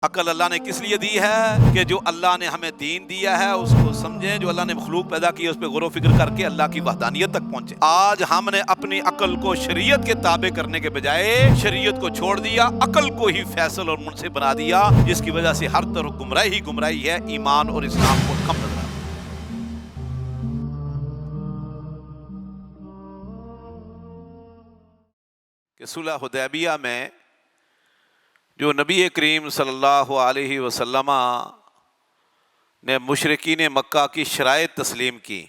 عقل اللہ نے کس لیے دی ہے کہ جو اللہ نے ہمیں دین دیا ہے اس کو سمجھیں، جو اللہ نے مخلوق پیدا کی ہے اس پہ غور و فکر کر کے اللہ کی وحدانیت تک پہنچے۔ آج ہم نے اپنی عقل کو شریعت کے تابع کرنے کے بجائے شریعت کو چھوڑ دیا، عقل کو ہی فیصل اور منصف بنا دیا، جس کی وجہ سے ہر طرف گمراہی گمراہی ہے، ایمان اور اسلام کو کم نظر آتا ہے۔ کہ صلح حدیبیہ میں جو نبی کریم صلی اللہ علیہ وسلم نے مشرکین مکہ کی شرائط تسلیم کی،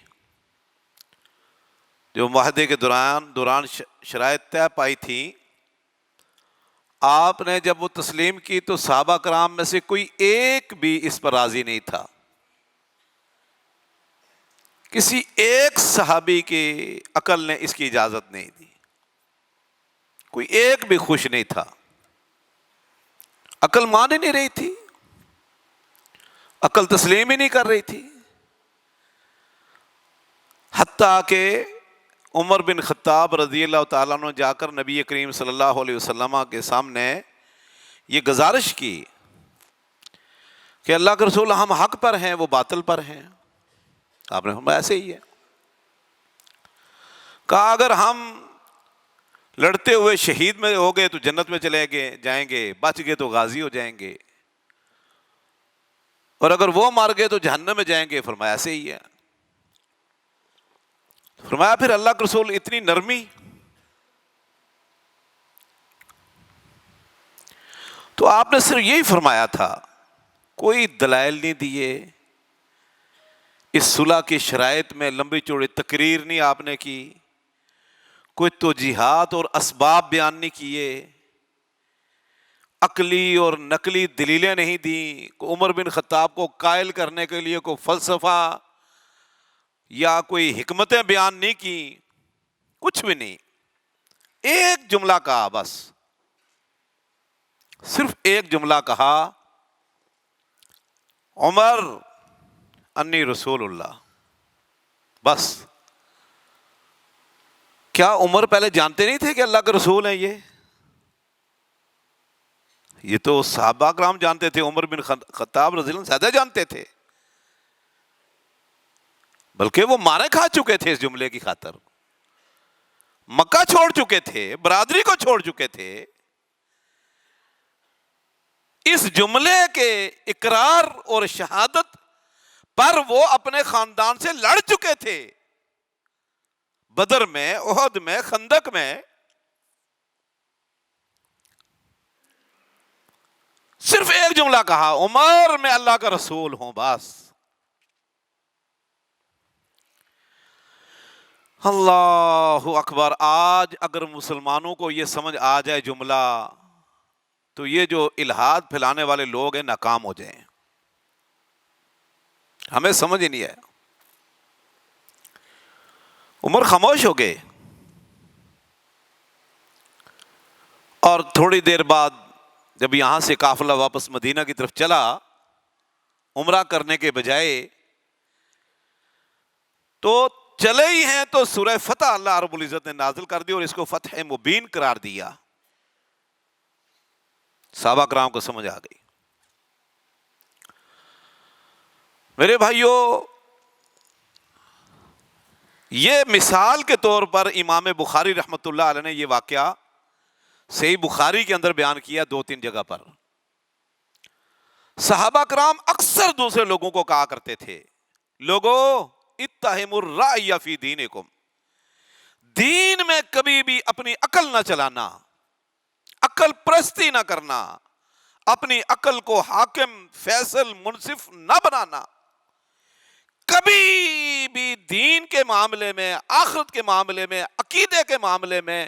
جو معاہدے کے دوران شرائط طے پائی تھی، آپ نے جب وہ تسلیم کی تو صحابہ کرام میں سے کوئی ایک بھی اس پر راضی نہیں تھا۔ کسی ایک صحابی کی عقل نے اس کی اجازت نہیں دی، کوئی ایک بھی خوش نہیں تھا، عقل مان ہی نہیں رہی تھی، عقل تسلیم ہی نہیں کر رہی تھی۔ حتیٰ کہ عمر بن خطاب رضی اللہ تعالیٰ عنہ جا کر نبی کریم صلی اللہ علیہ وسلم کے سامنے یہ گزارش کی کہ اللہ کے رسول ہم حق پر ہیں وہ باطل پر ہیں۔ آپ نے فرمایا ایسے ہی ہے۔ کہا اگر ہم لڑتے ہوئے شہید میں ہو گئے تو جنت میں چلے جائیں گے، بچ گئے تو غازی ہو جائیں گے، اور اگر وہ مار گئے تو جہنم میں جائیں گے۔ فرمایا ایسے ہی ہے۔ فرمایا پھر اللہ کے رسول اتنی نرمی؟ تو آپ نے صرف یہی فرمایا تھا، کوئی دلائل نہیں دیے، اس صلح کی شرائط میں لمبی چوڑی تقریر نہیں آپ نے کی، کوئی توجیحات اور اسباب بیان نہیں کیے، عقلی اور نقلی دلیلیں نہیں دیں، عمر بن خطاب کو قائل کرنے کے لیے کوئی فلسفہ یا کوئی حکمتیں بیان نہیں کی، کچھ بھی نہیں۔ ایک جملہ کہا، بس صرف ایک جملہ کہا، عمر انی رسول اللہ، بس۔ کیا عمر پہلے جانتے نہیں تھے کہ اللہ کے رسول ہیں؟ یہ تو صحابہ کرام جانتے تھے، عمر بن خطاب رضی اللہ عنہ زیادہ جانتے تھے، بلکہ وہ مارے کھا چکے تھے اس جملے کی خاطر، مکہ چھوڑ چکے تھے، برادری کو چھوڑ چکے تھے، اس جملے کے اقرار اور شہادت پر وہ اپنے خاندان سے لڑ چکے تھے، بدر میں، احد میں، خندق میں۔ صرف ایک جملہ کہا، عمر میں اللہ کا رسول ہوں، بس۔ اللہ اکبر۔ آج اگر مسلمانوں کو یہ سمجھ آ جائے جملہ، تو یہ جو الہاد پھیلانے والے لوگ ہیں ناکام ہو جائیں۔ ہمیں سمجھ ہی نہیں ہے۔ عمر خاموش ہو گئے، اور تھوڑی دیر بعد جب یہاں سے قافلہ واپس مدینہ کی طرف چلا، عمرہ کرنے کے بجائے تو چلے ہی ہیں، تو سورہ فتح اللہ رب العزت نے نازل کر دی اور اس کو فتح مبین قرار دیا۔ صحابہ کرام کو سمجھ آ گئی۔ میرے بھائیوں، یہ مثال کے طور پر امام بخاری رحمۃ اللہ علیہ نے یہ واقعہ صحیح بخاری کے اندر بیان کیا 2-3 جگہ پر۔ صحابہ کرام اکثر دوسرے لوگوں کو کہا کرتے تھے، لوگو اتہموا الرأی فی دینکم، دین میں کبھی بھی اپنی عقل نہ چلانا، عقل پرستی نہ کرنا، اپنی عقل کو حاکم فیصل منصف نہ بنانا، کبھی بھی دین کے معاملے میں، آخرت کے معاملے میں، عقیدے کے معاملے میں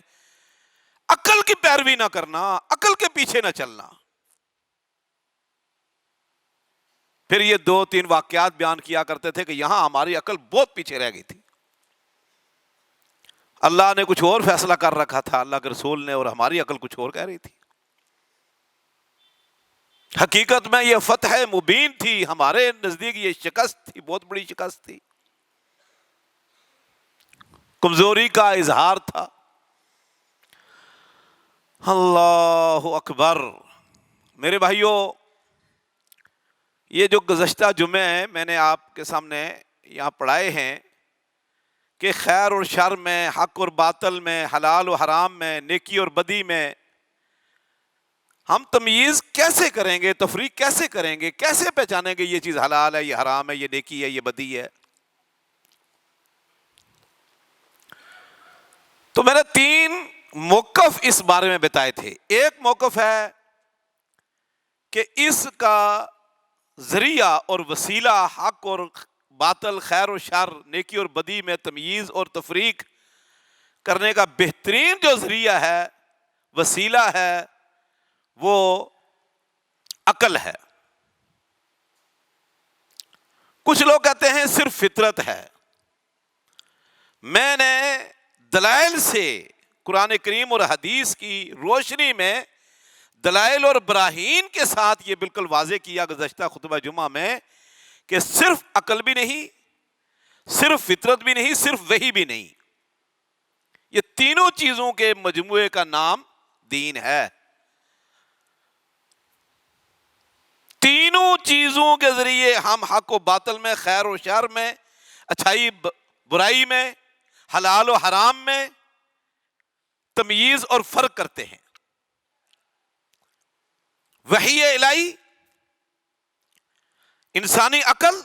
عقل کی پیروی نہ کرنا، عقل کے پیچھے نہ چلنا۔ پھر یہ 2-3 واقعات بیان کیا کرتے تھے کہ یہاں ہماری عقل بہت پیچھے رہ گئی تھی، اللہ نے کچھ اور فیصلہ کر رکھا تھا، اللہ کے رسول نے، اور ہماری عقل کچھ اور کہہ رہی تھی۔ حقیقت میں یہ فتح مبین تھی، ہمارے نزدیک یہ شکست تھی، بہت بڑی شکست تھی، کمزوری کا اظہار تھا۔ اللہ اکبر۔ میرے بھائیوں، یہ جو گزشتہ جمعے میں نے آپ کے سامنے یہاں پڑھائے ہیں کہ خیر اور شر میں، حق اور باطل میں، حلال و حرام میں، نیکی اور بدی میں ہم تمیز کیسے کریں گے، تفریق کیسے کریں گے، کیسے پہچانیں گے یہ چیز حلال ہے، یہ حرام ہے، یہ نیکی ہے، یہ بدی ہے؟ تو میں نے 3 موقف اس بارے میں بتائے تھے۔ ایک موقف ہے کہ اس کا ذریعہ اور وسیلہ حق اور باطل، خیر و شر، نیکی اور بدی میں تمییز اور تفریق کرنے کا بہترین جو ذریعہ ہے، وسیلہ ہے، وہ عقل ہے۔ کچھ لوگ کہتے ہیں صرف فطرت ہے۔ میں نے دلائل سے، قرآن کریم اور حدیث کی روشنی میں دلائل اور براہین کے ساتھ یہ بالکل واضح کیا گزشتہ خطبہ جمعہ میں کہ صرف عقل بھی نہیں، صرف فطرت بھی نہیں، صرف وحی بھی نہیں، یہ تینوں چیزوں کے مجموعے کا نام دین ہے۔ تینوں چیزوں کے ذریعے ہم حق و باطل میں، خیر و شر میں، اچھائی برائی میں، حلال و حرام میں تمییز اور فرق کرتے ہیں۔ وحی الہی، انسانی عقل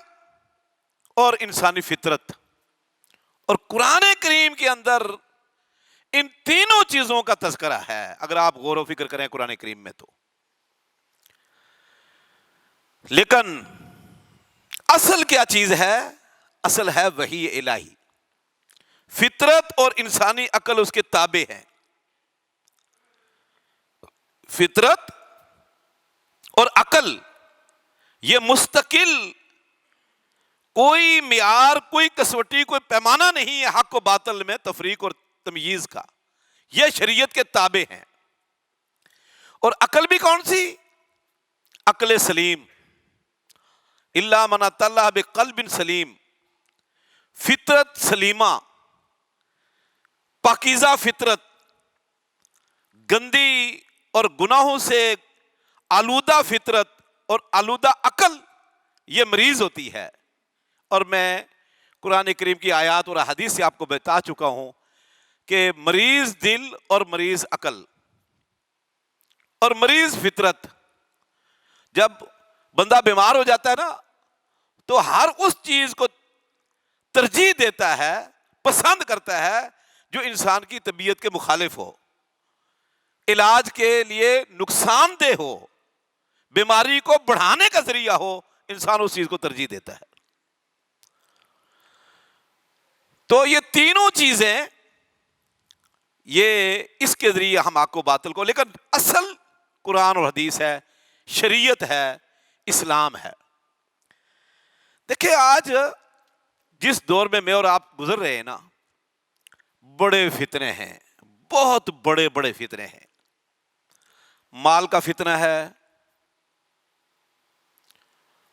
اور انسانی فطرت، اور قرآن کریم کے اندر ان تینوں چیزوں کا تذکرہ ہے اگر آپ غور و فکر کریں قرآن کریم میں تو۔ لیکن اصل کیا چیز ہے؟ اصل ہے وحی الہی۔ فطرت اور انسانی عقل اس کے تابع ہیں۔ فطرت اور عقل یہ مستقل کوئی معیار، کوئی کسوٹی، کوئی پیمانہ نہیں ہے حق و باطل میں تفریق اور تمییز کا، یہ شریعت کے تابع ہیں۔ اور عقل بھی کون سی؟ عقل سلیم، الا من اتى الله بقلب سلیم، فطرت سلیمہ، پاکیزہ فطرت، گندی اور گناہوں سے آلودہ فطرت اور آلودہ عقل یہ مریض ہوتی ہے۔ اور میں قرآن کریم کی آیات اور حدیث سے آپ کو بتا چکا ہوں کہ مریض دل اور مریض عقل اور مریض فطرت، جب بندہ بیمار ہو جاتا ہے نا تو ہر اس چیز کو ترجیح دیتا ہے، پسند کرتا ہے جو انسان کی طبیعت کے مخالف ہو، علاج کے لیے نقصان دہ ہو، بیماری کو بڑھانے کا ذریعہ ہو، انسان اس چیز کو ترجیح دیتا ہے۔ تو یہ تینوں چیزیں، یہ اس کے ذریعے ہم حق و باطل کو، لیکن اصل قرآن اور حدیث ہے، شریعت ہے، اسلام ہے۔ دیکھیں آج جس دور میں میں اور آپ گزر رہے ہیں نا، بڑے فتنے ہیں، بہت بڑے بڑے فتنے ہیں۔ مال کا فتنہ ہے،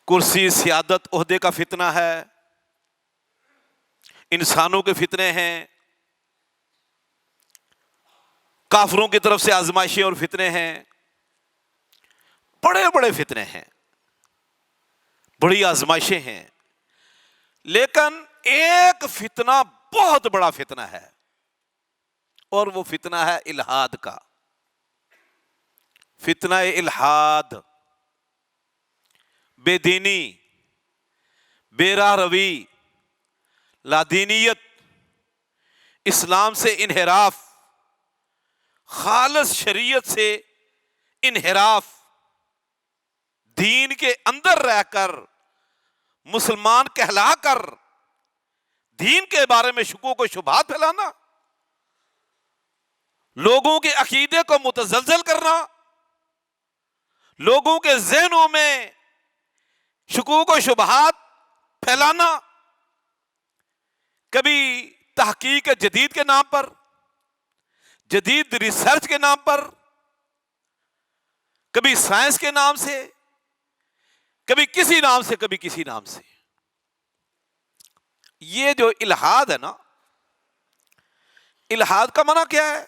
کرسی، سیادت، عہدے کا فتنہ ہے، انسانوں کے فتنے ہیں، کافروں کی طرف سے آزمائشیں اور فتنے ہیں، بڑے بڑے فتنے ہیں، بڑی آزمائشیں ہیں۔ لیکن ایک فتنہ بہت بڑا فتنہ ہے، اور وہ فتنہ ہے الحاد کا، فتنہ الحاد، بے دینی، بے راہ روی، لادینیت، اسلام سے انحراف، خالص شریعت سے انحراف، دین کے اندر رہ کر مسلمان کہلا کر دین کے بارے میں شکوک و شبہات پھیلانا، لوگوں کے عقیدے کو متزلزل کرنا، لوگوں کے ذہنوں میں شکوک و شبہات پھیلانا، کبھی تحقیق جدید کے نام پر، جدید ریسرچ کے نام پر، کبھی سائنس کے نام سے، کبھی کسی نام سے، کبھی کسی نام سے۔ یہ جو الحاد ہے نا، الحاد کا معنی کیا ہے؟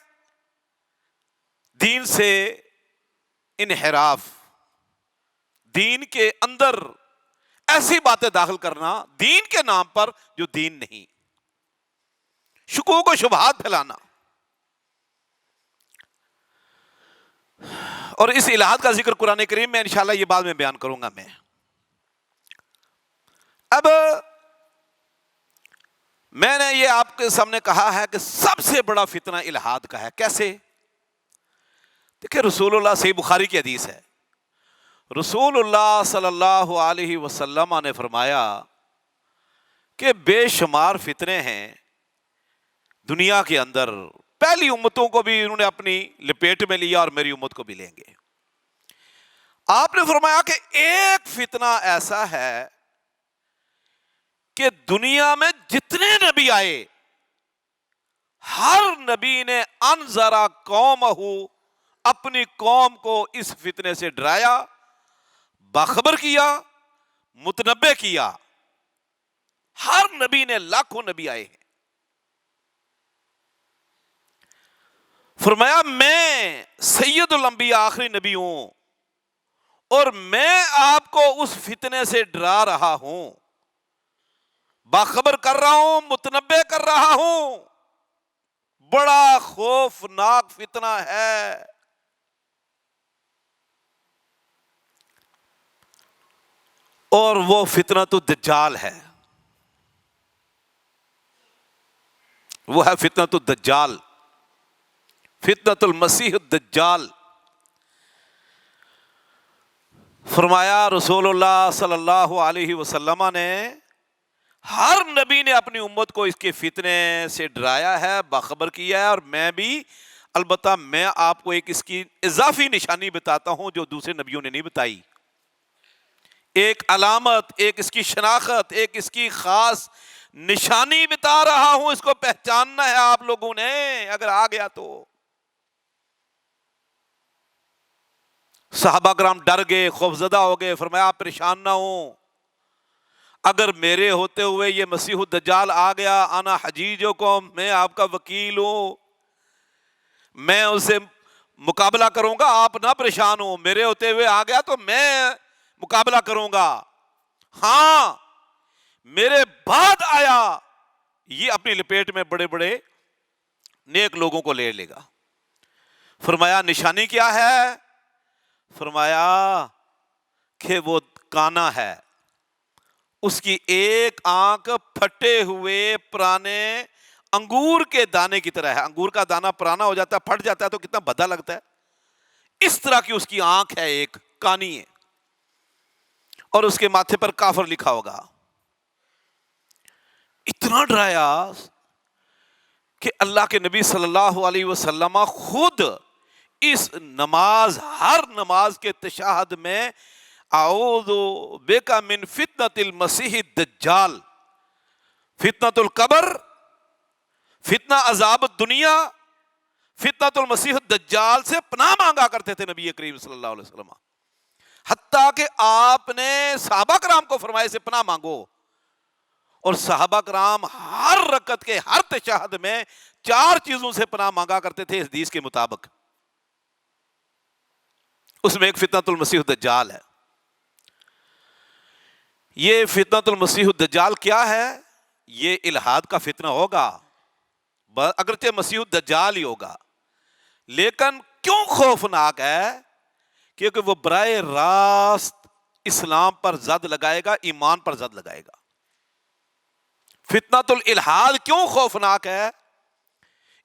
دین سے انحراف، دین کے اندر ایسی باتیں داخل کرنا دین کے نام پر جو دین نہیں، شکوک و شبہات پھیلانا. اور اس الہات کا ذکر قرآن کریم میں انشاءاللہ یہ بعد میں بیان کروں گا. میں اب میں نے یہ آپ کے سامنے کہا ہے کہ سب سے بڑا فتنہ الہاد کا ہے. کیسے؟ دیکھیں رسول اللہ، صحیح بخاری کی حدیث ہے، رسول اللہ صلی اللہ علیہ وسلم نے فرمایا کہ بے شمار فتنے ہیں دنیا کے اندر، پہلی امتوں کو بھی انہوں نے اپنی لپیٹ میں لیا اور میری امت کو بھی لیں گے. آپ نے فرمایا کہ ایک فتنہ ایسا ہے کہ دنیا میں جتنے نبی آئے ہر نبی نے انذرا قومہ، اپنی قوم کو اس فتنے سے ڈرایا، باخبر کیا، متنبع کیا. ہر نبی نے، لاکھوں نبی آئے ہیں. فرمایا میں سید الانبیاء آخری نبی ہوں اور میں آپ کو اس فتنے سے ڈرا رہا ہوں، باخبر کر رہا ہوں، متنبع کر رہا ہوں. بڑا خوفناک فتنہ ہے. اور وہ فتنۃ الدجال ہے. وہ ہے فتنۃ الدجال، فتنۃ المسیح الدجال. فرمایا رسول اللہ صلی اللہ علیہ وسلم نے ہر نبی نے اپنی امت کو اس کے فتنے سے ڈرایا ہے، باخبر کیا ہے، اور میں بھی، البتہ میں آپ کو ایک اس کی اضافی نشانی بتاتا ہوں جو دوسرے نبیوں نے نہیں بتائی. ایک علامت، ایک اس کی شناخت، ایک اس کی خاص نشانی بتا رہا ہوں. اس کو پہچاننا ہے آپ لوگوں نے، اگر آ گیا تو. صحابہ کرام ڈر گئے، خوفزدہ ہو گئے. فرمایا آپ پریشان نہ ہوں، اگر میرے ہوتے ہوئے یہ مسیح الدجال آ گیا، انا حجیجکم، میں آپ کا وکیل ہوں، میں اسے مقابلہ کروں گا. آپ نہ پریشان ہوں، میرے ہوتے ہوئے آ گیا تو میں مقابلہ کروں گا. ہاں میرے بعد آیا، یہ اپنی لپیٹ میں بڑے بڑے نیک لوگوں کو لے لے گا. فرمایا نشانی کیا ہے؟ فرمایا کہ وہ کانا ہے، اس کی ایک آنکھ پھٹے ہوئے پرانے انگور کے دانے کی طرح ہے. انگور کا دانہ پرانا ہو جاتا ہے، پھٹ جاتا ہے تو کتنا بھدا لگتا ہے. اس طرح کی اس کی آنکھ ہے، ایک کانی ہے، اور اس کے ماتھے پر کافر لکھا ہوگا. اتنا ڈرایا کہ اللہ کے نبی صلی اللہ علیہ وسلم خود اس نماز، ہر نماز کے تشہد میں اعوذ بک من فتنۃ المسیح الدجال، فتنۃ القبر، فتنہ عذاب الدنیا، فتنۃ المسیح الدجال سے پناہ مانگا کرتے تھے نبی کریم صلی اللہ علیہ وسلم. حتیٰ کہ آپ نے صحابہ کرام کو فرمایا سے پناہ مانگو، اور صحابہ کرام ہر رکعت کے ہر تشہد میں 4 چیزوں سے پناہ مانگا کرتے تھے حدیث کے مطابق. اس میں ایک فتنۃ المسیح الدجال ہے. یہ فتنۃ المسیح الدجال کیا ہے؟ یہ الہاد کا فتنہ ہوگا، اگرچہ مسیح الدجال ہی ہوگا، لیکن کیوں خوفناک ہے؟ کیونکہ وہ براہ راست اسلام پر زد لگائے گا، ایمان پر زد لگائے گا. فتنۃ الالحاد کیوں خوفناک ہے؟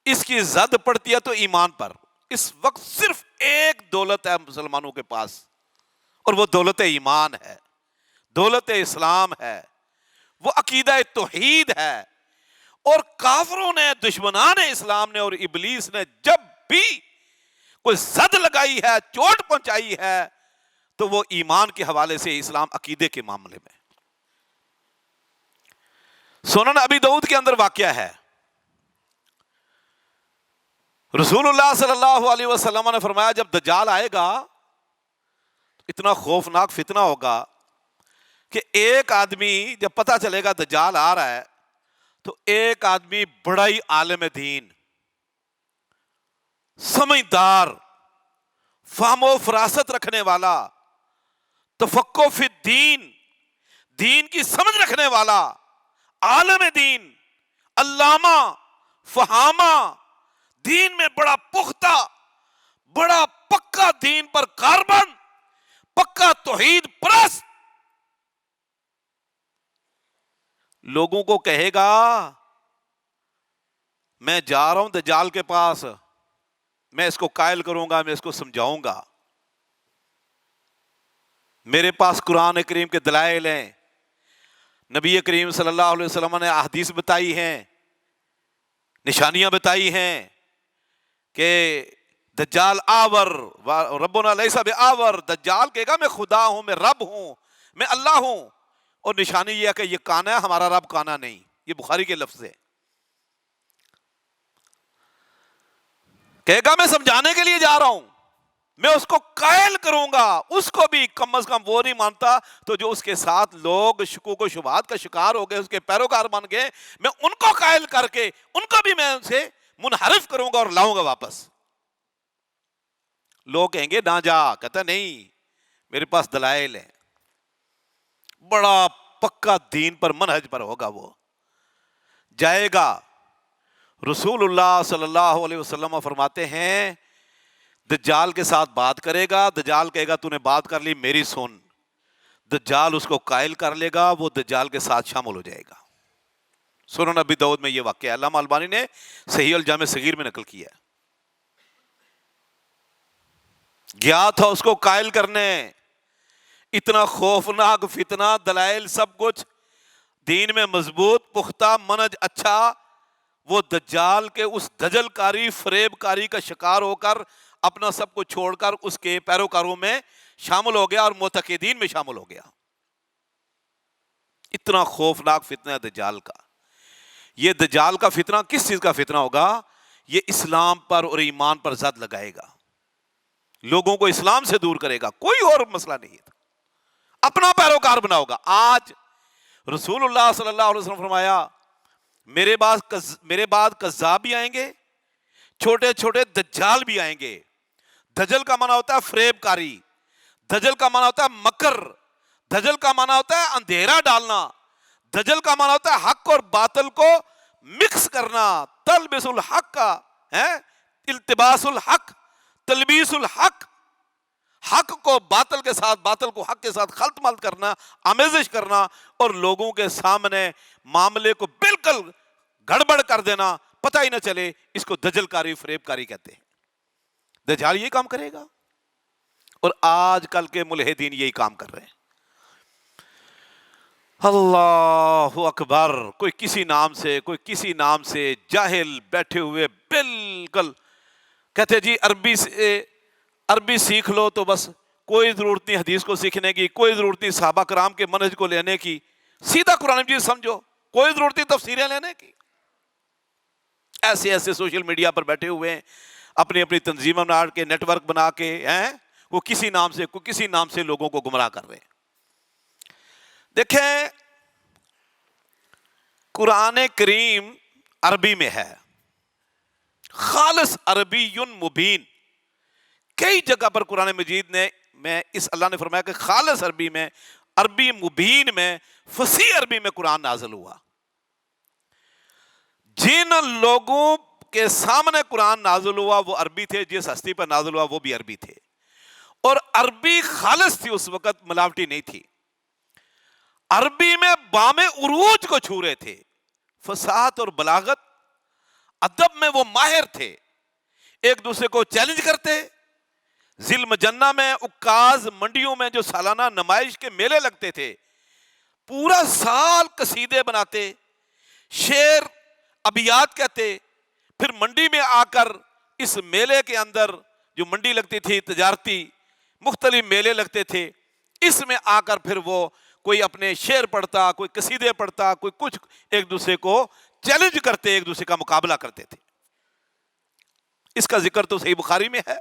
اس کی زد پڑتی ہے تو ایمان پر. اس وقت صرف ایک دولت ہے مسلمانوں کے پاس، اور وہ دولت ایمان ہے، دولت اسلام ہے، وہ عقیدہ توحید ہے. اور کافروں نے، دشمنان اسلام نے اور ابلیس نے جب بھی کوئی زد لگائی ہے، چوٹ پہنچائی ہے، تو وہ ایمان کے حوالے سے، اسلام عقیدے کے معاملے میں. سنن ابی داؤد کے اندر واقعہ ہے، رسول اللہ صلی اللہ علیہ وسلم نے فرمایا جب دجال آئے گا اتنا خوفناک فتنہ ہوگا کہ ایک آدمی، جب پتہ چلے گا دجال آ رہا ہے، تو ایک آدمی بڑا ہی عالم دین، سمجھدار، فہم و فراست رکھنے والا، تفقہ فی الدین، دین کی سمجھ رکھنے والا، عالم دین، علامہ، فہامہ، دین میں بڑا پختہ، بڑا پکا دین پر کاربن، پکا توحید پرست، لوگوں کو کہے گا میں جا رہا ہوں دجال کے پاس، میں اس کو قائل کروں گا، میں اس کو سمجھاؤں گا، میرے پاس قرآن کریم کے دلائل ہیں، نبی کریم صلی اللہ علیہ وسلم نے احادیث بتائی ہیں، نشانیاں بتائی ہیں کہ دجال آور، ربنا لیس بآور، دجال کہے گا میں خدا ہوں، میں رب ہوں، میں اللہ ہوں، اور نشانی یہ ہے کہ یہ کانا ہے، ہمارا رب کانا نہیں، یہ بخاری کے لفظ ہے، کہے گا میں سمجھانے کے لیے جا رہا ہوں، میں اس کو قائل کروں گا، اس کو بھی کم از کم وہ نہیں مانتا تو جو اس کے ساتھ لوگ شکوک و شبہات کا شکار ہو گئے، اس کے پیروکار بن گئے، میں ان کو قائل کر کے ان کو بھی میں ان سے منحرف کروں گا اور لاؤں گا واپس۔ لوگ کہیں گے نہ جا، کہتا نہیں میرے پاس دلائل ہیں، بڑا پکا دین پر منہج پر ہوگا، وہ جائے گا۔ رسول اللہ صلی اللہ علیہ وسلم فرماتے ہیں دجال کے ساتھ بات کرے گا، دجال کہے گا تو نے بات کر لی میری سن، دجال اس کو قائل کر لے گا، وہ دجال کے ساتھ شامل ہو جائے گا۔ سنن ابی داؤد میں یہ واقعہ علامہ البانی نے صحیح الجامع صغیر میں نقل کیا ہے۔ گیا تھا اس کو قائل کرنے، اتنا خوفناک فتنہ، دلائل سب کچھ، دین میں مضبوط پختہ منہج اچھا، وہ دجال کے اس دجل کاری فریب کاری کا شکار ہو کر اپنا سب کو چھوڑ کر اس کے پیروکاروں میں شامل ہو گیا اور معتقدین میں شامل ہو گیا۔ اتنا خوفناک فتنہ ہے دجال کا۔ یہ دجال کا فتنہ کس چیز کا فتنہ ہوگا؟ یہ اسلام پر اور ایمان پر زد لگائے گا، لوگوں کو اسلام سے دور کرے گا، کوئی اور مسئلہ نہیں ہے، اپنا پیروکار بناؤ گا۔ آج رسول اللہ صلی اللہ علیہ وسلم فرمایا میرے بعد کذاب بھی آئیں گے، چھوٹے چھوٹے دجال بھی آئیں گے۔ دجل کا معنی ہوتا ہے فریب کاری، دجل کا معنی ہوتا ہے مکر، دجل کا معنی ہوتا ہے اندھیرا ڈالنا، دجل کا معنی ہوتا ہے حق اور باطل کو مکس کرنا، تلبس الحق کا ہے، التباس الحق، تلبیس الحق، حق کو باطل کے ساتھ، باطل کو حق کے ساتھ خلط ملط کرنا، آمیزش کرنا، اور لوگوں کے سامنے معاملے کو بالکل گڑبڑ کر دینا، پتہ ہی نہ چلے، اس کو دجل کاری فریب کاری کہتے ہیں۔ دجال یہ کام کرے گا، اور آج کل کے ملحدین یہی کام کر رہے ہیں۔ اللہ اکبر، کوئی کسی نام سے جاہل بیٹھے ہوئے بالکل کہتے جی عربی سیکھ لو تو بس، کوئی ضرورت نہیں حدیث کو سیکھنے کی، کوئی ضرورت نہیں صحابہ کرام کے منہج کو لینے کی، سیدھا قرآن مجید سمجھو، کوئی ضرورت نہیں تفسیریں لینے کی۔ ایسے سوشل میڈیا پر بیٹھے ہوئے ہیں، اپنی تنظیمیں بنا کے، نیٹ ورک بنا کے ہیں، وہ کسی نام سے لوگوں کو گمراہ کر رہے ہیں۔ دیکھیں قرآن کریم عربی میں ہے، خالص عربی مبین، کئی جگہ پر قرآن مجید میں اللہ نے فرمایا کہ خالص عربی میں، عربی مبین میں، فصیح عربی میں قرآن نازل ہوا۔ جن لوگوں کے سامنے قرآن نازل ہوا وہ عربی تھے، جس ہستی پر نازل ہوا وہ بھی عربی تھے، اور عربی خالص تھی، اس وقت ملاوٹی نہیں تھی، عربی میں بام عروج کو چھو رہے تھے، فصاحت اور بلاغت، ادب میں وہ ماہر تھے، ایک دوسرے کو چیلنج کرتے۔ ذی المجنہ میں عکاظ منڈیوں میں جو سالانہ نمائش کے میلے لگتے تھے، پورا سال قصیدے بناتے، شعر ابیات کہتے، پھر منڈی میں آ کر اس میلے کے اندر جو منڈی لگتی تھی تجارتی، مختلف میلے لگتے تھے، اس میں آ کر پھر وہ کوئی اپنے شعر پڑھتا، کوئی قصیدے پڑھتا، کوئی کچھ، ایک دوسرے کو چیلنج کرتے، ایک دوسرے کا مقابلہ کرتے تھے۔ اس کا ذکر تو صحیح بخاری میں ہے،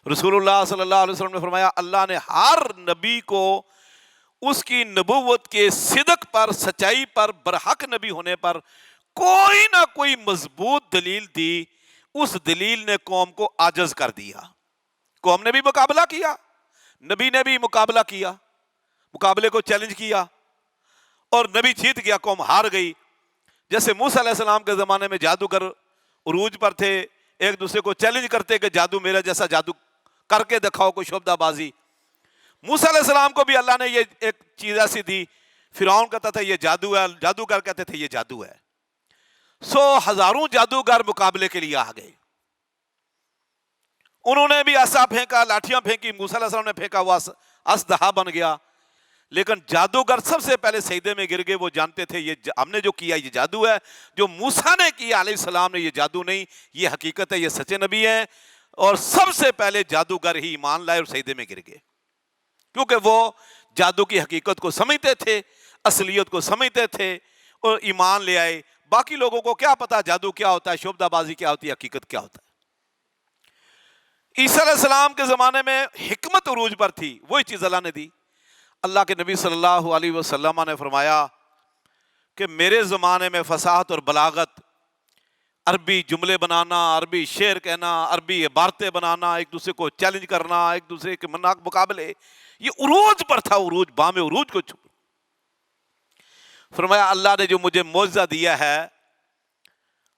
رسول اللہ صلی اللہ علیہ وسلم نے فرمایا اللہ نے ہر نبی کو اس کی نبوت کے صدق پر، سچائی پر، برحق نبی ہونے پر کوئی نہ کوئی مضبوط دلیل دی، اس دلیل نے قوم کو عاجز کر دیا۔ قوم نے بھی مقابلہ کیا، نبی نے بھی مقابلہ کیا، مقابلے کو چیلنج کیا، اور نبی جیت گیا، قوم ہار گئی۔ جیسے موسیٰ علیہ السلام کے زمانے میں جادوگر عروج پر تھے، ایک دوسرے کو چیلنج کرتے کہ جادو میرا جیسا جادو کر کے دکھاؤ، کوئی شعبدہ بازی۔ موسیٰ علیہ السلام کو بھی اللہ نے یہ ایک چیز ایسی دی، فرعون کہتا تھا یہ جادو ہے، جادوگر کہتے تھے یہ جادو ہے۔ ہزاروں جادوگر مقابلے کے لیے آ گئے، انہوں نے بھی عصا پھینکا، لاٹھیاں پھینکی، موسیٰ علیہ السلام نے پھینکا، وہ اژدہا بن گیا۔ لیکن جادوگر سب سے پہلے سجدے میں گر گئے، وہ جانتے تھے یہ ہم نے جو کیا یہ جادو ہے، جو موسیٰ نے کیا علیہ السلام نے یہ جادو نہیں، یہ حقیقت ہے، یہ سچے نبی ہیں۔ اور سب سے پہلے جادوگر ہی ایمان لائے اور سجدے میں گر گئے، کیونکہ وہ جادو کی حقیقت کو سمجھتے تھے، اصلیت کو سمجھتے تھے اور ایمان لے آئے۔ باقی لوگوں کو کیا پتا جادو کیا ہوتا ہے، شعبدہ بازی کیا ہوتی ہے، حقیقت کیا ہوتا ہے۔ عیسیٰ علیہ السلام کے زمانے میں حکمت عروج پر تھی، وہی چیز اللہ نے دی۔ اللہ کے نبی صلی اللہ علیہ وسلم نے فرمایا کہ میرے زمانے میں فصاحت اور بلاغت، عربی جملے بنانا، عربی شعر کہنا، عربی عبارتیں بنانا، ایک دوسرے کو چیلنج کرنا، ایک دوسرے کے مناق مقابلے، یہ عروج پر تھا، عروج، بام عروج کو چھپ۔ فرمایا اللہ نے جو مجھے معجزہ دیا ہے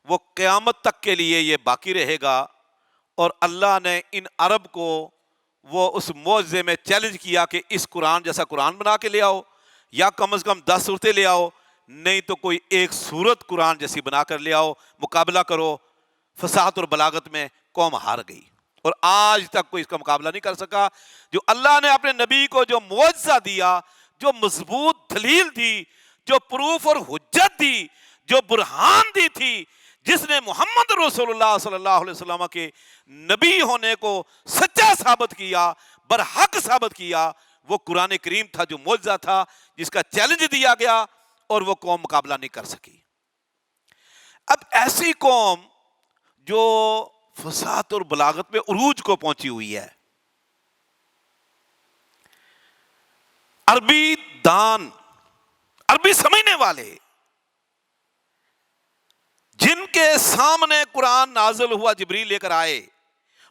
وہ قیامت تک کے لیے یہ باقی رہے گا، اور اللہ نے ان عرب کو وہ اس معجزے میں چیلنج کیا کہ اس قرآن جیسا قرآن بنا کے لے آؤ، یا کم از کم 10 صورتیں لے آؤ، نہیں تو کوئی ایک صورت قرآن جیسی بنا کر لے آؤ، مقابلہ کرو۔ فصاحت اور بلاغت میں قوم ہار گئی، اور آج تک کوئی اس کا مقابلہ نہیں کر سکا۔ جو اللہ نے اپنے نبی کو جو معجزہ دیا، جو مضبوط دلیل دی، جو پروف اور حجت دی، جو برہان دی تھی، جس نے محمد رسول اللہ صلی اللہ علیہ وسلم کے نبی ہونے کو سچا ثابت کیا، برحق ثابت کیا، وہ قرآن کریم تھا، جو معجزہ تھا، جس کا چیلنج دیا گیا اور وہ قوم مقابلہ نہیں کر سکی۔ اب ایسی قوم جو فصاحت اور بلاغت میں عروج کو پہنچی ہوئی ہے، عربی دان، عربی سمجھنے والے، جن کے سامنے قرآن نازل ہوا، جبریل لے کر آئے،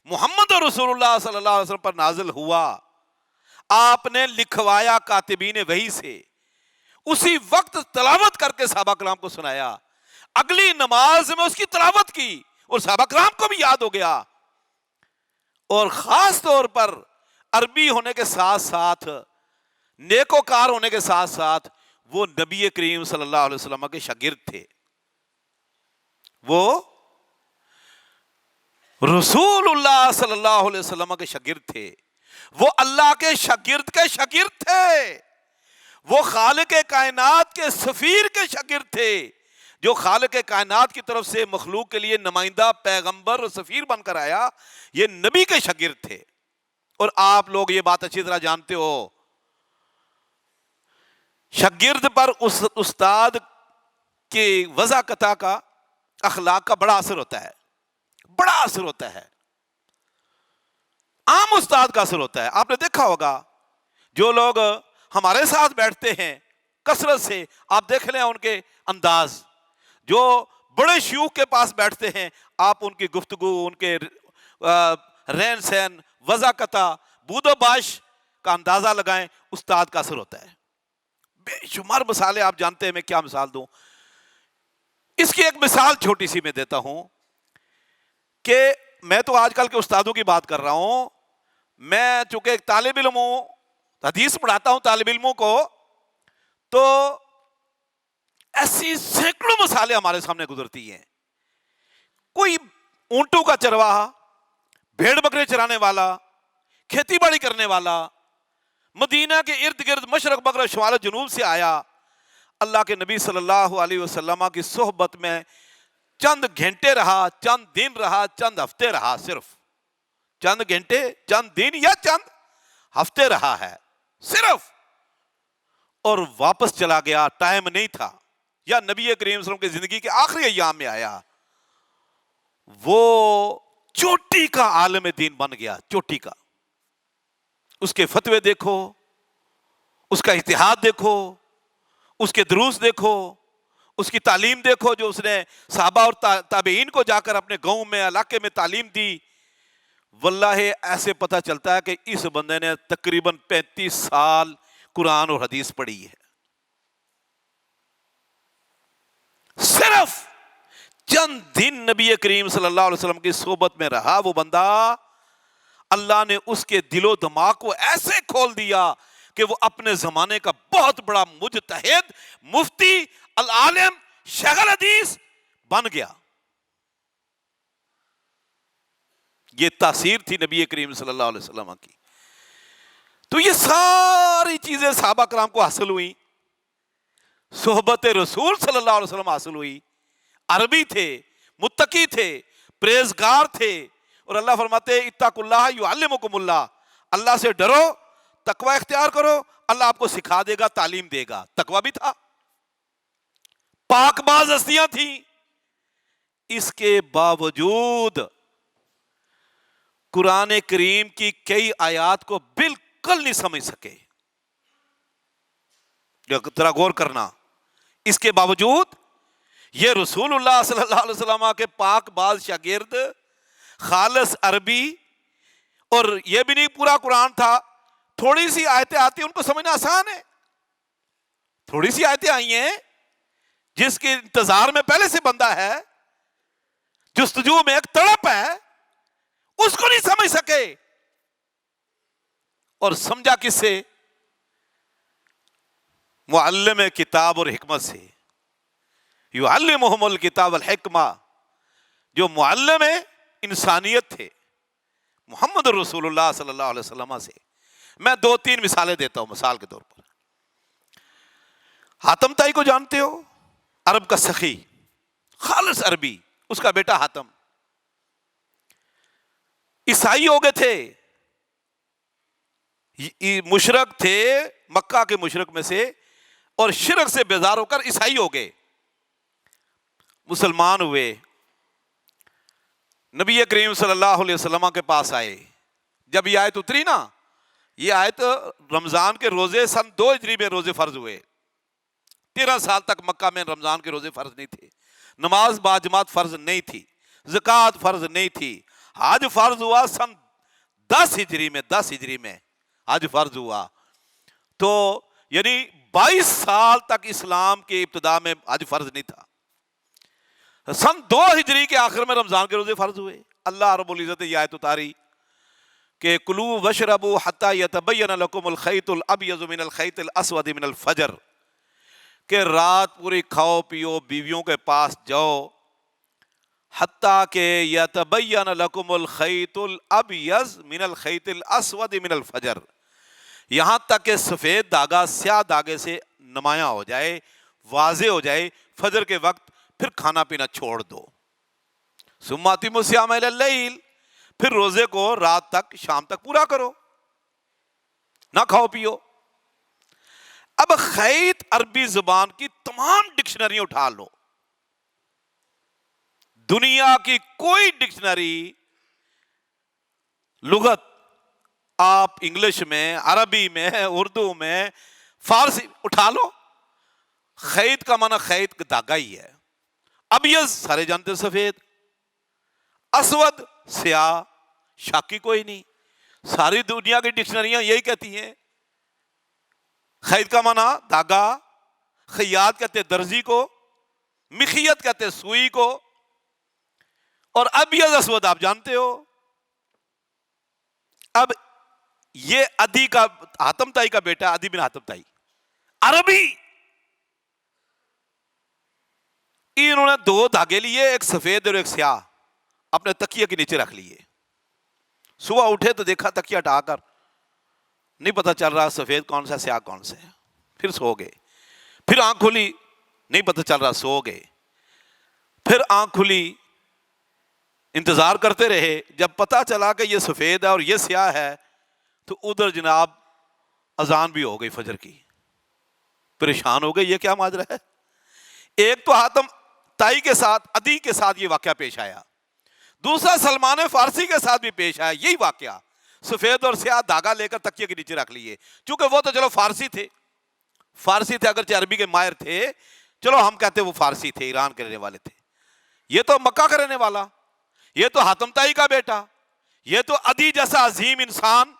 محمد رسول اللہ صلی اللہ علیہ وسلم پر نازل ہوا، آپ نے لکھوایا کاتبین وحی سے، اسی وقت تلاوت کر کے صحابہ کرام کو سنایا، اگلی نماز میں اس کی تلاوت کی اور صحابہ کرام کو بھی یاد ہو گیا۔ اور خاص طور پر عربی ہونے کے ساتھ ساتھ، نیکوکار ہونے کے ساتھ ساتھ، وہ نبی کریم صلی اللہ علیہ وسلم کے شاگرد تھے، وہ رسول اللہ صلی اللہ علیہ وسلم کے شاگرد تھے، وہ اللہ کے شاگرد تھے، وہ خالق کائنات کے سفیر کے شاگرد تھے، جو خالق کائنات کی طرف سے مخلوق کے لیے نمائندہ، پیغمبر اور سفیر بن کر آیا، یہ نبی کے شاگرد تھے۔ اور آپ لوگ یہ بات اچھی طرح جانتے ہو، شاگرد پر استاد کی وضاحت کا، اخلاق کا بڑا اثر ہوتا ہے، بڑا اثر ہوتا ہے، عام استاد کا اثر ہوتا ہے۔ آپ نے دیکھا ہوگا جو لوگ ہمارے ساتھ بیٹھتے ہیں کثرت سے، آپ دیکھ لیں ان کے انداز، جو بڑے شیوخ کے پاس بیٹھتے ہیں، آپ ان کی گفتگو، ان کے رہن سہن، وضاحت، بود و باش کا اندازہ لگائیں، استاد کا اثر ہوتا ہے۔ بے شمار مثالیں آپ جانتے ہیں، میں کیا مثال دوں؟ اس کی ایک مثال چھوٹی سی میں دیتا ہوں کہ میں تو آج کل کے استادوں کی بات کر رہا ہوں، میں چونکہ ایک طالب علم ہوں، حدیث پڑھاتا ہوں طالب علموں کو، تو ایسی سینکڑوں مثالیں ہمارے سامنے گزرتی ہیں۔ کوئی اونٹوں کا چرواہا، بھیڑ بکرے چرانے والا، کھیتی باڑی کرنے والا، مدینہ کے ارد گرد مشرق مغرب شمال جنوب سے آیا، اللہ کے نبی صلی اللہ علیہ وسلم کی صحبت میں چند گھنٹے رہا، چند دن رہا، چند ہفتے رہا، صرف چند گھنٹے، چند دن یا چند ہفتے رہا ہے صرف، اور واپس چلا گیا، ٹائم نہیں تھا، یا نبی کریم صلی اللہ علیہ وسلم کی زندگی کے آخری ایام میں آیا، وہ چوٹی کا عالم دین بن گیا، چوٹی کا۔ اس کے فتوے دیکھو، اس کا اجتہاد دیکھو، اس کے دروس دیکھو، اس کی تعلیم دیکھو، جو اس نے صحابہ اور تابعین کو جا کر اپنے گاؤں میں، علاقے میں تعلیم دی۔ واللہ ایسے پتہ چلتا ہے کہ اس بندے نے تقریباً 35 سال قرآن اور حدیث پڑھی ہے، چند دن نبی کریم صلی اللہ علیہ وسلم کی صحبت میں رہا وہ بندہ، اللہ نے اس کے دل و دماغ کو ایسے کھول دیا کہ وہ اپنے زمانے کا بہت بڑا مجتہد، مفتی، العالم، شیخ الحدیث بن گیا۔ یہ تاثیر تھی نبی کریم صلی اللہ علیہ وسلم کی۔ تو یہ ساری چیزیں صحابہ کرام کو حاصل ہوئی، صحبت رسول صلی اللہ علیہ وسلم حاصل ہوئی، عربی تھے، متقی تھے، پرہیزگار تھے، اور اللہ فرماتے اتقوا اللہ یعلمکم اللہ، اللہ سے ڈرو، تقوی اختیار کرو، اللہ آپ کو سکھا دے گا، تعلیم دے گا۔ تقوی بھی تھا، پاک باز ہستیاں تھیں، اس کے باوجود قرآن کریم کی کئی آیات کو بالکل نہیں سمجھ سکے۔ ذرا غور کرنا، اس کے باوجود یہ رسول اللہ صلی اللہ علیہ وسلم کے پاک باز شاگرد، خالص عربی، اور یہ بھی نہیں پورا قرآن تھا، تھوڑی سی آیتیں آتی ہیں ان کو سمجھنا آسان ہے، تھوڑی سی آیتیں آئی ہیں جس کے انتظار میں پہلے سے بندہ ہے، جستجو میں ایک تڑپ ہے، اس کو نہیں سمجھ سکے، اور سمجھا کس سے؟ معلم کتاب اور حکمت سے۔ یعلمہم الکتاب والحکمہ، جو معلم انسانیت تھے محمد رسول اللہ صلی اللہ علیہ وسلم سے۔ میں 2-3 مثالیں دیتا ہوں۔ مثال کے طور پر حاتم طائی کو جانتے ہو؟ عرب کا سخی، خالص عربی، اس کا بیٹا حاتم عیسائی ہو گئے تھے، مشرک تھے، مکہ کے مشرک میں سے، اور شرک سے بیزار ہو کر عیسائی ہو گئے، مسلمان ہوئے، نبی کریم صلی اللہ علیہ وسلم کے پاس آئے۔ جب یہ آیت اتری نا، یہ آیت رمضان کے روزے سن 2 ہجری میں روزے فرض ہوئے۔ 13 سال تک مکہ میں رمضان کے روزے فرض نہیں تھے، نماز باجماعت فرض نہیں تھی، زکوٰۃ فرض نہیں تھی، حج فرض ہوا سن 10 ہجری میں حج فرض ہوا۔ تو یعنی 22 سال تک اسلام کے ابتدا میں حج فرض نہیں تھا۔ سن 2 ہجری کے آخر میں رمضان کے روزے فرض ہوئے۔ اللہ رب العزت یہ آیت اتاری کہ کلوا واشربوا حتی یتبین لکم الخیط الابیض من الخیط الاسود من الفجر، کہ رات پوری کھاؤ پیو، بیویوں کے پاس جاؤ، حتیٰ کہ یتبین لکم الخیط الابیض من الخیط الاسود من الفجر، یہاں تک کہ سفید دھاگا سیاہ دھاگے سے نمایاں ہو جائے، واضح ہو جائے فجر کے وقت، پھر کھانا پینا چھوڑ دو۔ ثم اتموا الصیام الی اللیل، پھر روزے کو رات تک، شام تک پورا کرو، نہ کھاؤ پیو۔ اب خیط عربی زبان کی تمام ڈکشنری اٹھا لو، دنیا کی کوئی ڈکشنری، لغت، آپ انگلش میں، عربی میں، اردو میں، فارسی اٹھا لو، خیط کا معنی خیط کا دھاگا ہی ہے۔ ابیض سارے جانتے سفید، اسود سیاہ، شاکی کوئی نہیں، ساری دنیا کی ڈکشنریاں یہی کہتی ہیں۔ خیط کا معنی دھاگا، خیاط کہتے درزی کو، مخیط کہتے سوئی کو، اور ابیض اسود آپ جانتے ہو۔ اب یہ عدی کا، حاتم طائی کا بیٹا عدی بن حاتم طائی، عربی، انہوں نے 2 دھاگے لیے، ایک سفید اور ایک سیاہ، اپنے تکیے کے نیچے رکھ لیے۔ صبح اٹھے تو دیکھا تکیہ ہٹا کر نہیں پتہ چل رہا سفید کون سا سیاہ کون سا ہے، پھر سو گئے، پھر آنکھ کھلی نہیں پتہ چل رہا، سو گئے، پھر آنکھ کھلی، انتظار کرتے رہے، جب پتہ چلا کہ یہ سفید ہے اور یہ سیاہ ہے تو ادھر جناب اذان بھی ہو گئی فجر کی، پریشان ہو گئے یہ کیا ماجرا ہے۔ ایک تو حاتم طائی کے ساتھ، عدی کے ساتھ یہ واقعہ پیش آیا، دوسرا سلمان فارسی کے ساتھ بھی پیش آیا یہی واقعہ، سفید اور سیاہ دھاگا لے کر تکیے کے نیچے رکھ لیے، چونکہ وہ تو چلو فارسی تھے، اگرچہ عربی کے ماہر تھے، چلو ہم کہتے وہ فارسی تھے، ایران کے رہنے والے تھے، یہ تو مکہ کا رہنے والا، یہ تو حاتم طائی کا بیٹا، یہ تو عدی جیسا عظیم انسان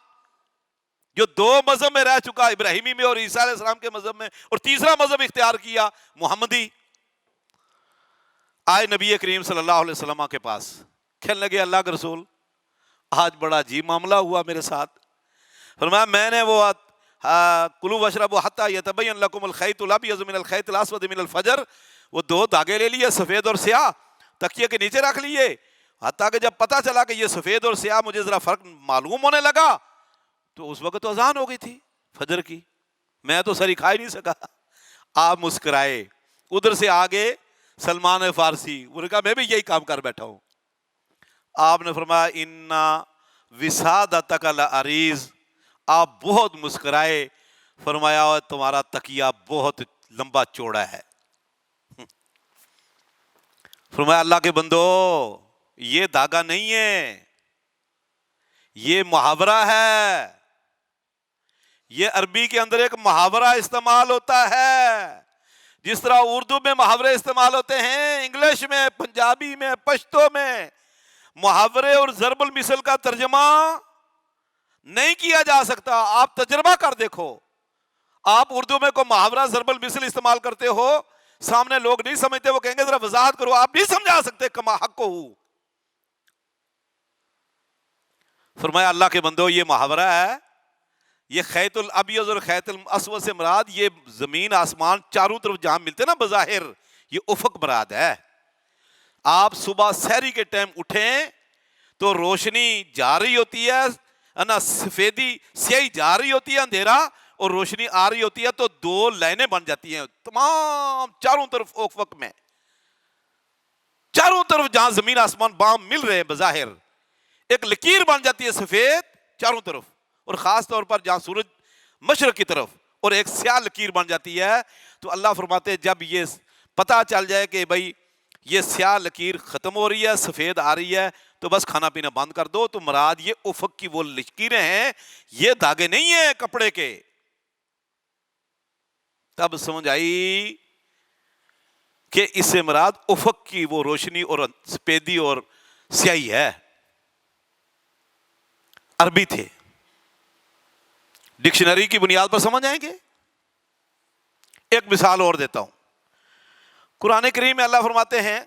جو 2 مذہب میں رہ چکا، ابراہیمی میں اور عیسیٰ علیہ السلام کے مذہب میں، اور تیسرا مذہب اختیار کیا محمدی۔ آئے نبی کریم صلی اللہ علیہ وسلم کے پاس، کہنے لگے اللہ کے رسول آج بڑا عجیب معاملہ ہوا میرے ساتھ۔ فرمایا میں نے وہ کلوا واشربوا حتی یتبین لکم الخیط الابیض من الخیط الاسود من الفجر، وہ دو دھاگے لے لیے سفید اور سیاہ، تکیے کے نیچے رکھ لیے، حتیٰ کہ جب پتا چلا کہ یہ سفید اور سیاہ مجھے ذرا فرق معلوم ہونے لگا تو اس وقت تو اذان ہو گئی تھی فجر کی، میں تو سری کھا ہی نہیں سکا۔ آپ مسکرائے۔ ادھر سے آگے سلمان فارسی، انہوں نے کہا میں بھی یہی کام کر بیٹھا ہوں۔ آپ نے فرمایا انا وسادتک لعریض، آپ بہت مسکرائے، فرمایا تمہارا تکیہ بہت لمبا چوڑا ہے۔ فرمایا اللہ کے بندو یہ دھاگا نہیں ہے، یہ محاورہ ہے، یہ عربی کے اندر ایک محاورہ استعمال ہوتا ہے، جس طرح اردو میں محاورے استعمال ہوتے ہیں، انگلش میں، پنجابی میں، پشتو میں محاورے اور ضرب المثل کا ترجمہ نہیں کیا جا سکتا۔ آپ تجربہ کر دیکھو، آپ اردو میں کوئی محاورہ ضرب المثل استعمال کرتے ہو، سامنے لوگ نہیں سمجھتے، وہ کہیں گے ذرا وضاحت کرو، آپ نہیں سمجھا سکتے کما حق ہو۔ فرمایا اللہ کے بندو یہ محاورہ ہے، یہ خیط الابیض اور خیط الاسود سے مراد یہ زمین آسمان چاروں طرف جہاں ملتے نا بظاہر، یہ افق مراد ہے۔ آپ صبح سحری کے ٹائم اٹھیں تو روشنی جا رہی ہوتی ہے نا، سفیدی سیاہی جا رہی ہوتی ہے، اندھیرا اور روشنی آ رہی ہوتی ہے، تو دو لائنیں بن جاتی ہیں تمام چاروں طرف افق میں، چاروں طرف جہاں زمین آسمان بام مل رہے ہیں بظاہر، ایک لکیر بن جاتی ہے سفید چاروں طرف، اور خاص طور پر جہاں سورج مشرق کی طرف، اور ایک سیاہ لکیر بن جاتی ہے۔ تو اللہ فرماتے ہیں جب یہ پتہ چل جائے کہ بھائی یہ سیاہ لکیر ختم ہو رہی ہے، سفید آ رہی ہے، تو بس کھانا پینا بند کر دو۔ تو مراد یہ افق کی وہ لکیریں ہیں، یہ دھاگے نہیں ہیں کپڑے کے۔ تب سمجھ آئی کہ اس سے مراد افق کی وہ روشنی اور سفیدی اور سیاہی ہے۔ عربی تھے، ڈکشنری کی بنیاد پر سمجھ آئیں گے۔ ایک مثال اور دیتا ہوں، قرآن کریم میں اللہ فرماتے ہیں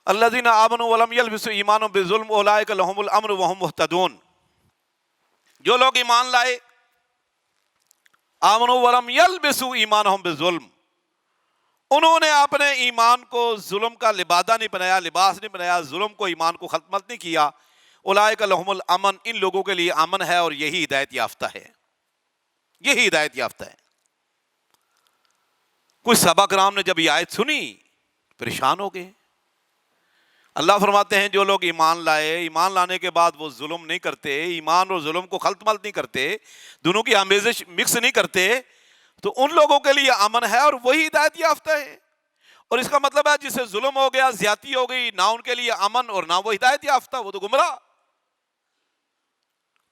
الذین آمنوا ولم یلبسوا ایمانهم بظلم اولئک لهم الامن وهم مہتدون، جو لوگ ایمان لائے، آمنوا ولم یلبسوا ایمانهم بظلم، انہوں نے اپنے ایمان کو ظلم کا لبادہ نہیں بنایا، لباس نہیں بنایا، ظلم کو ایمان کو ختم نہیں کیا، اولئک لهم الامن، ان لوگوں کے لیے امن ہے اور یہی ہدایت یافتہ ہے، یہی ہدایت یافتہ ہے۔ کچھ صحابہ کرام نے جب یہ آیت سنی پریشان ہو گئے۔ اللہ فرماتے ہیں جو لوگ ایمان لائے، ایمان لانے کے بعد وہ ظلم نہیں کرتے، ایمان اور ظلم کو خلط ملط نہیں کرتے، دونوں کی آمیزش مکس نہیں کرتے، تو ان لوگوں کے لیے امن ہے اور وہی ہدایت یافتہ ہے۔ اور اس کا مطلب ہے جس سے ظلم ہو گیا، زیادتی ہو گئی، نہ ان کے لیے امن اور نہ وہ ہدایت یافتہ، وہ تو گمراہ۔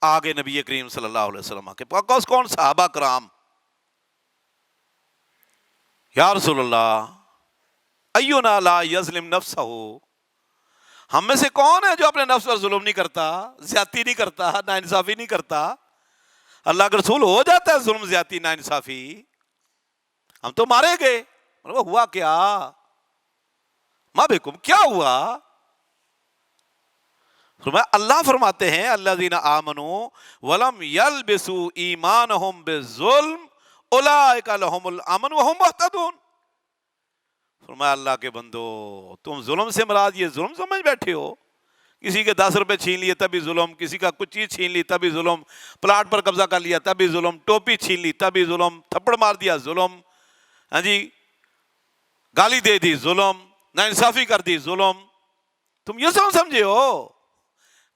آگے نبی کریم صلی اللہ علیہ وسلم کے پاس کون؟ صحابہ کرام۔ یا رسول اللہ اینا لا یظلم نفسہ، ہم میں سے کون ہے جو اپنے نفس پر ظلم نہیں کرتا، زیادتی نہیں کرتا، ناانصافی نہیں کرتا؟ اللہ کے رسول ہو جاتا ہے ظلم، زیادتی، ناانصافی، ہم تو مارے گئے۔ ہوا کیا؟ ما بکم، کیا ہوا؟ اللہ فرماتے ہیں الذین آمنوا ولم یلبسوا ایمانہم بالظلم اولئک لہم الامن وہم مہتدون۔ فرمایا اللہ کے بندو تم ظلم سے مراد یہ ظلم سمجھ بیٹھے ہو؟ کسی کے 10 روپے چھین لیے تبھی ظلم، کسی کا کچھ چیز چھین لی تبھی ظلم، پلاٹ پر قبضہ کر لیا تبھی ظلم، ٹوپی چھین لی تبھی ظلم، تھپڑ مار دیا ظلم، ہاں جی گالی دے دی ظلم، ناانصافی کر دی ظلم، تم یہ سمجھے ہو؟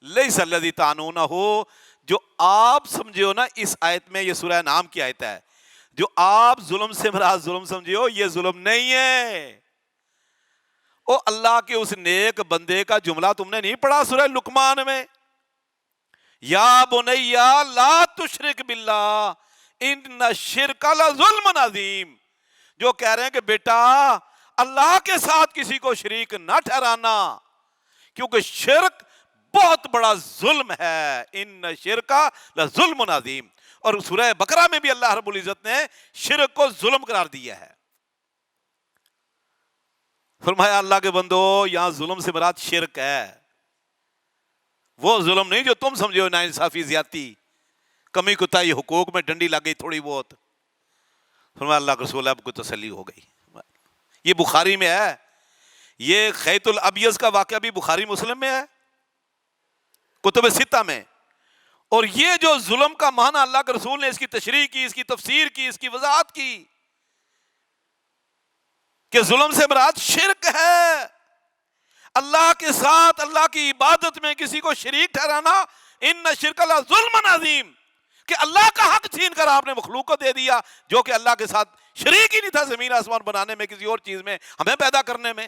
لیس الذی تعنونہ، جو آپ سمجھے ہو نا اس آیت میں، یہ سورہ نام کی آیت ہے، جو آپ ظلم سے مراد ظلم سمجھے ہو یہ ظلم نہیں ہے۔ او اللہ کے اس نیک بندے کا جملہ تم نے نہیں پڑھا سورہ لقمان میں؟ یا بنی لا تشرک باللہ ان الشرک لظلم عظیم، جو کہہ رہے ہیں کہ بیٹا اللہ کے ساتھ کسی کو شریک نہ ٹھہرانا، کیونکہ شرک بہت بڑا ظلم ہے، ان الشرک لظلم عظیم۔ اور سورہ بقرہ میں بھی اللہ رب العزت نے شرک کو ظلم قرار دیا ہے۔ فرمایا اللہ کے بندو یہاں ظلم سے مراد شرک ہے، وہ ظلم نہیں جو تم سمجھو، ناانصافی، زیادتی، کمی کوتاہی، حقوق میں ڈنڈی لگ گئی تھوڑی بہت۔ فرمایا اللہ کے رسول اب کو تسلی ہو گئی۔ یہ بخاری میں ہے، یہ خیط الابیض کا واقعہ بھی بخاری مسلم میں ہے، کتب ستہ میں۔ اور یہ جو ظلم کا معنی اللہ کے رسول نے اس کی تشریح کی، اس کی تفسیر کی، اس کی وضاحت کی کہ ظلم سے مراد شرک ہے، اللہ کے ساتھ اللہ کی عبادت میں کسی کو شریک ٹھہرانا، ان شرک لظلم عظیم، کہ اللہ کا حق چھین کر آپ نے مخلوق کو دے دیا جو کہ اللہ کے ساتھ شریک ہی نہیں تھا، زمین آسمان بنانے میں، کسی اور چیز میں، ہمیں پیدا کرنے میں۔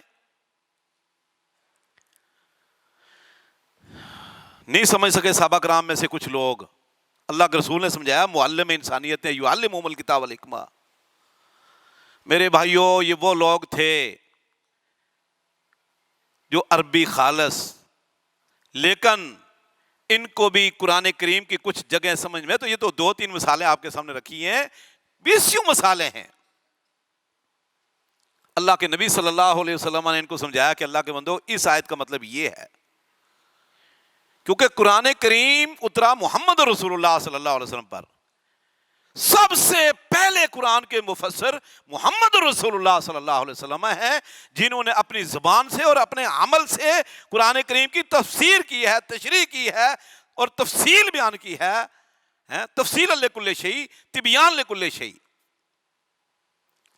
نہیں سمجھ سکے صحابہ کرام میں سے کچھ لوگ، اللہ کے رسول نے سمجھایا، معلم انسانیت ہے، یعلمہم الکتاب والحکمہ۔ میرے بھائیوں، یہ وہ لوگ تھے جو عربی خالص، لیکن ان کو بھی قرآن کریم کی کچھ جگہیں سمجھ میں، تو یہ تو 2-3 مثالیں آپ کے سامنے رکھی ہیں، 20 مثالیں ہیں۔ اللہ کے نبی صلی اللہ علیہ وسلم نے ان کو سمجھایا کہ اللہ کے بندو اس آیت کا مطلب یہ ہے، کیونکہ قرآن کریم اترا محمد رسول اللہ صلی اللہ علیہ وسلم پر، سب سے پہلے قرآن کے مفسر محمد رسول اللہ صلی اللہ علیہ وسلم ہیں، جنہوں نے اپنی زبان سے اور اپنے عمل سے قرآن کریم کی تفسیر کی ہے، تشریح کی ہے اور تفصیل بیان کی ہے، تفصیل لکل شیء، تبیان لکل شیء۔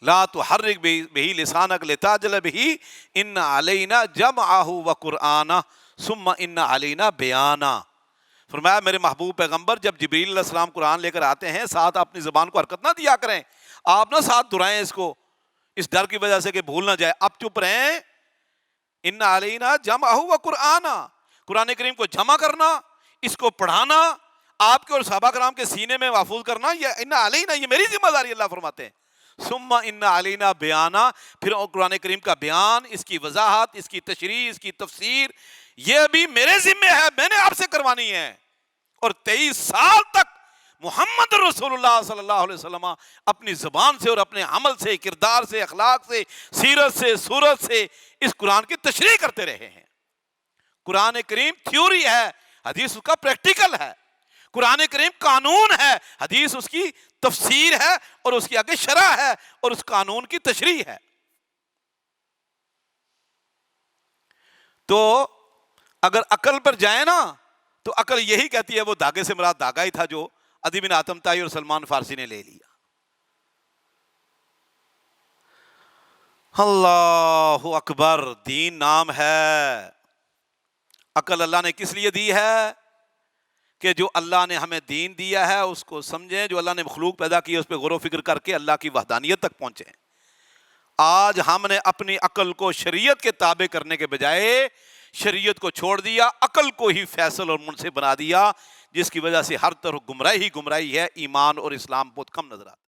لا تحرک بہ لسانک لتعجل بہ ان علینا جمعہ وقرآنہ ثم ان علینا بیانہ۔ فرمایا میرے محبوب پیغمبر جب جبریل علیہ السلام قرآن لے کر آتے ہیں، ساتھ اپنی زبان کو حرکت نہ دیا کریں، آپ نہ ساتھ دہرائیں اس کو، اس ڈر کی وجہ سے کہ بھول نہ جائے، آپ چپ رہیں۔ ان علینا جمعہ وقرآنہ، قرآن کریم کو جمع کرنا، اس کو پڑھانا، آپ کے اور صحابہ کرام کے سینے میں محفوظ کرنا، یہ ان علینا، یہ میری ذمہ داری، اللہ فرماتے ہیں۔ ثم ان علینا بیانہ، پھر قرآن کریم کا بیان، اس کی وضاحت، اس کی تشریح، اس کی تفسیر، یہ بھی میرے ذمہ ہے، میں نے آپ سے کروانی ہے۔ اور 23 سال تک محمد رسول اللہ صلی اللہ علیہ وسلم اپنی زبان سے اور اپنے عمل سے، کردار سے، اخلاق سے، سیرت سے، صورت سے اس قرآن کی تشریح کرتے رہے ہیں۔ قرآن کریم تھیوری ہے، حدیث اس کا پریکٹیکل ہے۔ قرآن کریم قانون ہے، حدیث اس کی تفسیر ہے اور اس کی آگے شرح ہے اور اس قانون کی تشریح ہے۔ تو اگر عقل پر جائیں نا تو عقل یہی کہتی ہے، وہ دھاگے سے مراد دھاگا ہی تھا جو ادی بن حاتم طائی اور سلمان فارسی نے لے لیا۔ اللہ اکبر، دین نام ہے۔ عقل اللہ نے کس لیے دی ہے؟ کہ جو اللہ نے ہمیں دین دیا ہے اس کو سمجھیں، جو اللہ نے مخلوق پیدا کی ہے اس پہ غور و فکر کر کے اللہ کی وحدانیت تک پہنچیں۔ آج ہم نے اپنی عقل کو شریعت کے تابع کرنے کے بجائے شریعت کو چھوڑ دیا، عقل کو ہی فیصل اور منصف بنا دیا، جس کی وجہ سے ہر طرف گمراہی ہے، ایمان اور اسلام بہت کم نظر آتا ہے۔